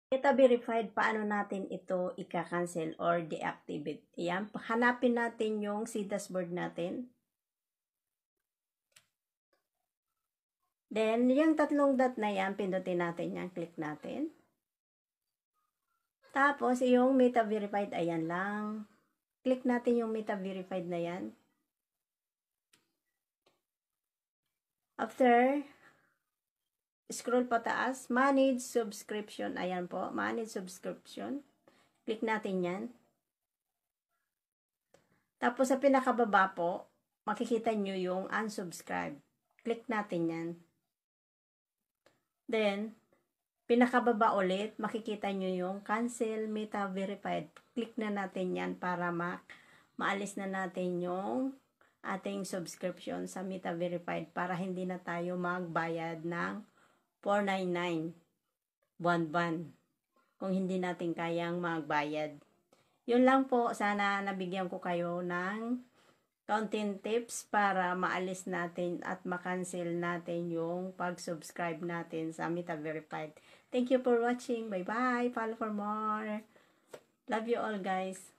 Meta verified, paano natin ito i-cancel or deactivate? Ayan, hanapin natin yung si dashboard natin. Then, yung tatlong dot na yan, pindutin natin yan, click natin. Tapos, yung meta verified, ayan lang. Click natin yung meta verified na yan. After, scroll pataas, manage subscription. Ayan po, manage subscription. Click natin yan. Tapos sa pinakababa po, makikita nyo yung unsubscribe. Click natin yan. Then, pinakababa ulit, makikita nyo yung cancel meta verified. Click na natin yan para maalis na natin yung ating subscription sa meta verified para hindi na tayo magbayad ng $4.99 buwan-buwan kung hindi natin kayang magbayad. Yun lang po, sana nabigyan ko kayo ng content tips para maalis natin at makancel natin yung pag-subscribe natin sa Meta Verified. Thank you for watching. Bye-bye. Follow for more. Love you all, guys.